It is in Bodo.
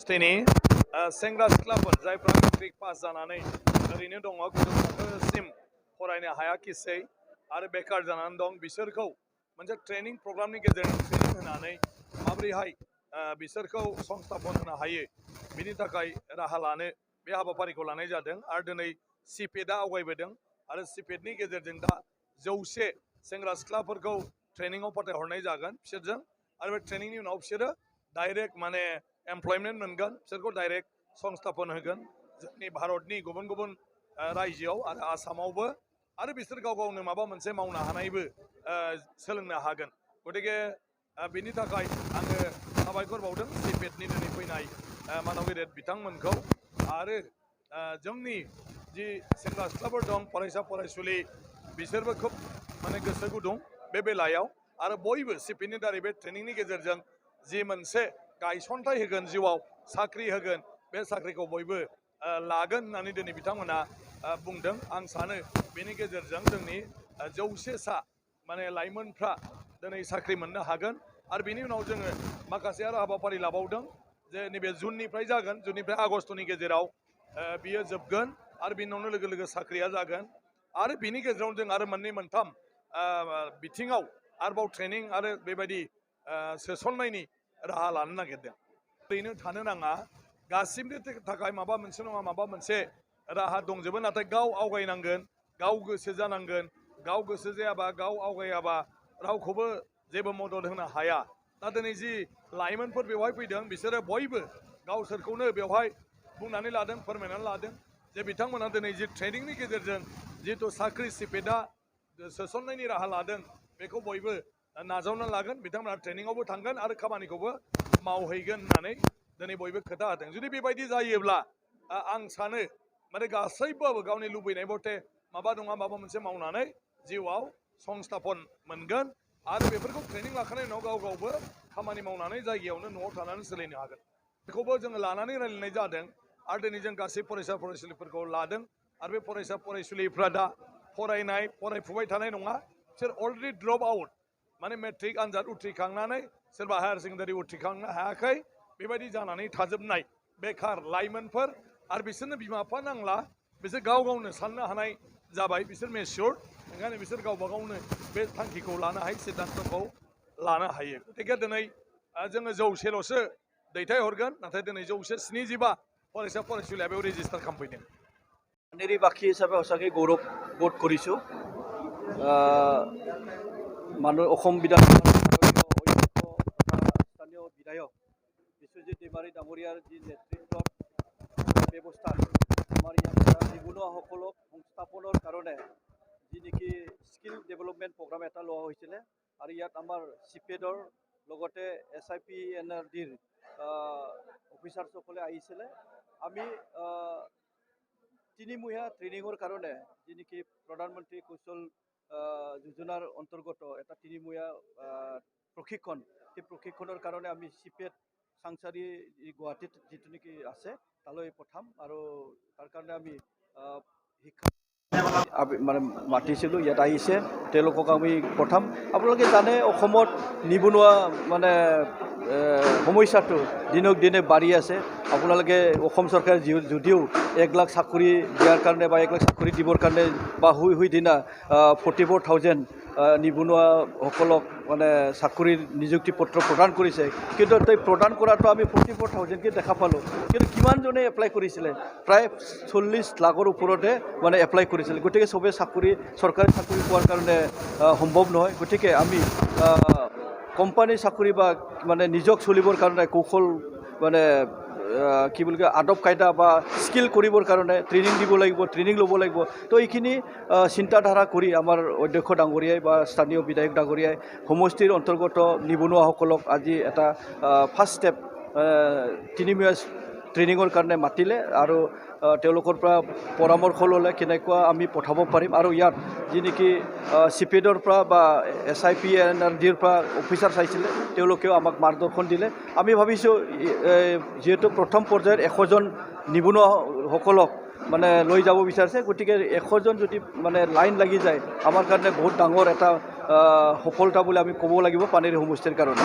स्टेनि सेंग्रा सिख्लाफोर जायफ्रा मेट्रिक पास जानानै ओरैनो दङ गोजौ थाखोसिम फरायनो हायाखिसै आरो बेकार जानानै दं बिसोरखौ मोनसे ट्रेनिं प्रग्रामनि गेजेरजों ट्रेनिं होनानै माबोरैहाय बिसोरखौ संस्थापन होनो हायो बिनि थाखाय राहा लानो बे हाबाफारिखौ लानाय जादों आरो दिनै सिपेटआ आवगायबोदों आरो सिपेटनि गेजेरजों दा 100 सेंग्रा सिख्लाफोरखौ ट्रेनिङाव फाथायहरनाय जागोन बिसोरजों आरो बे ट्रेनिंनि उनाव बिसोरो डाइरेक्ट माने एमप्लयमेन्ट मोनगोन बिसोरखौ डाइरेक्ट संस्थापन होगोन जोंनि भारतनि गुबुन गुबुन रायजोआव आरो आसामावबो आरो बिसोर गाव गावनो माबा मोनसे मावनो हानायबो सोलोंनो हागोन गतिके बिनि थाखाय आङो साबायखर बावदों सिपेटनि दिनै फैनाय मानव गेदेर बिथांमोनखौ आरो जोंनि जि सेंग्रा सिख्लाफोर दं फरायसा फरायसुलि बिसोरबो खोब माने गोसो गुदुं बे बेलायाव आरो बयबो सिपेटनि दारै बे ट्रेनिंनि गेजेरजों जि मोनसे गायसनथाय होगोन जिउआव साख्रि होगोन बे साख्रिखौ बयबो लागोन होननानै दिनै बिथांमोना बुंदों आं सानो बेनि गेजेरजों जोंनि 100 माने लाइमोनफ्रा दिनै साख्रि मोननो हागोन आरो बिनि उनाव जोङो माखासे आरो हाबाफारि लाबावदों जे नैबे जुननिफ्राय जागोन जुननिफ्राय आगस्तनि गेजेराव बियो जोबगोन आरो बिनि उनावनो लोगो लोगो साख्रिया जागोन आरो बिनि गेजेराव जों आरो मोननै मोनथाम बिथिङाव आरोबाव ट्रेनिं आरो बेबायदि सोसननायनि राहा लानो नागिरदों ओरैनो थानो नाङा गासिबो थाखाय माबा मोनसे नङा माबा मोनसे राहा दंजोबो नाथाय गाव आवगायनांगोन गाव गोसो जानांगोन गाव गोसो जायाबा गाव आवगायाबा रावखौबो जेबो मदद होनो हाया दा दिनै जि लाइमोनफोर बेवहाय फैदों बिसोरो बयबो गावसोरखौनो बेवहाय बुंनानै लादों फोरमायनानै लादों जे बिथांमोना दिनै जि ट्रेनिंनि गेजेरजों जिहेतु साख्रि सिपेटआ सोसननायनि राहा लादों बेखौ बयबो नाजावनानै लागोन बिथांमोना ट्रेनिङावबो थांगोन आरो खामानिखौबो मावहैगोन होननानै दिनै बयबो खोथा होदों जुदि बेबायदि जायोब्ला आं सानो माने गासैबो गावनि लुबैनाय मथे माबा नङा माबा मोनसे मावनानै जिउआव संस्थापन मोनगोन आरो बेफोरखौ ट्रेनिं लाखांनायनि उनाव गाव गावबो खामानि मावनानै जायगायावनो न'आव थानानै सोलिनो हागोन बेखौबो जोङो लानानै रायलायनाय जादों आरो दिनै जों गासै फरायसा फरायसुलिफोरखौ लादों आरो बे फरायसा फरायसुलिफ्रा दा फरायफुबाय थानाय नङा बिसोर अलरेडि ड्रप आउट माने मेट्रिक आनजाद उथ्रिखांनानै सोरबा हायार सेकेन्डारि उथ्रिखांनो हायाखै बेबायदि जानानै थाजोबनाय बेखार लाइमोनफोर आरो बिसोरनो बिमा बिफा नांला बिसोर गाव गावनो साननो हानाय जाबाय बिसोर मेचियर ओंखायनो बिसोर गावबा गावनो बे थांखिखौ लानो हायो सिद्धान्तखौ लानो हायो गतिके दिनै जोङो 100ल'सो दैथायहरगोन नाथाय दिनै 175 फरायसा फरायसुलिया बेयाव रेजिस्टार खालामफैदों বাকী হিচাপে সঁচাকৈ গৌৰৱ বোধ কৰিছোঁ অসম বিধানসভাৰ স্থানীয় বিধায়ক বিশ্বজিৎ দৈমাৰী ডাঙৰীয়াৰ যি নেতৃত্বত ব্যৱস্থা আমাৰ ইয়াত নিবনুৱাসকলক সংস্থাপনৰ কাৰণে যি নেকি স্কিল ডেভেলপমেণ্ট প্ৰগ্ৰাম এটা লোৱা হৈছিলে আৰু ইয়াত আমাৰ চিপেডৰ লগতে SIPNRDৰ অফিচাৰসকলে আহিছিলে আমি তিনিমহীয়া ট্ৰেইনিঙৰ কাৰণে যি নেকি প্ৰধানমন্ত্ৰী কৌশল যোজনাৰ অন্তৰ্গত এটা তিনিমহীয়া প্ৰশিক্ষণ সেই প্ৰশিক্ষণৰ কাৰণে আমি চিপেট চাংচাৰী গুৱাহাটীত যিটো নেকি আছে তালৈ পঠাম আৰু তাৰ কাৰণে আমি শিক্ষা মানে মাতিছিলোঁ ইয়াত আহিছে তেওঁলোকক আমি পঠাম আপোনালোকে জানে অসমত নিবনুৱা মানে সমস্যাটো দিনক দিনে বাঢ়ি আছে আপোনালোকে অসম চৰকাৰে যদিও 1 লাখ চাকৰি দিয়াৰ কাৰণে বা 1 লাখ চাকৰি দিবৰ কাৰণে বা হৈ দিনা 44,000 নিবনুৱাসকলক মানে চাকৰিৰ নিযুক্তি পত্ৰ প্ৰদান কৰিছে কিন্তু এই প্ৰদান কৰাটো আমি 44,000কে দেখা পালোঁ কিন্তু কিমানজনে এপ্লাই কৰিছিলে প্ৰায় 40 লাখৰ ওপৰতে মানে এপ্লাই কৰিছিল গতিকে চবে চাকৰি চৰকাৰী চাকৰি পোৱাৰ কাৰণে সম্ভৱ নহয় গতিকে আমি কোম্পানী চাকৰি বা মানে নিজক চলিবৰ কাৰণে কৌশল মানে কি বুলি কয় আদব কায়দা বা স্কিল কৰিবৰ কাৰণে ট্ৰেইনিং দিব লাগিব ট্ৰেইনিং ল'ব লাগিব তো এইখিনি চিন্তাধাৰা কৰি আমাৰ অধ্যক্ষ ডাঙৰীয়াই বা স্থানীয় বিধায়ক ডাঙৰীয়াই সমষ্টিৰ অন্তৰ্গত নিবনুৱাসকলক আজি এটা ফাৰ্ষ্ট ষ্টেপ তিনিমহীয়া ট্ৰেইনিঙৰ কাৰণে মাতিলে আৰু তেওঁলোকৰ পৰা পৰামৰ্শ ল'লে কেনেকুৱা আমি পঠাব পাৰিম আৰু ইয়াত যি নেকি চিপেডৰ পৰা বা SIPNRDৰ পৰা অফিচাৰ চাইছিলে তেওঁলোকেও আমাক মাৰ্গদৰ্শন দিলে আমি ভাবিছোঁ যিহেতু প্ৰথম পৰ্যায়ত 100জন নিবনুৱাসকলক মানে লৈ যাব বিচাৰিছে গতিকে 100জন যদি মানে লাইন লাগি যায় আমাৰ কাৰণে বহুত ডাঙৰ এটা সফলতা বুলি আমি ক'ব লাগিব পানেৰী সমষ্টিৰ কাৰণে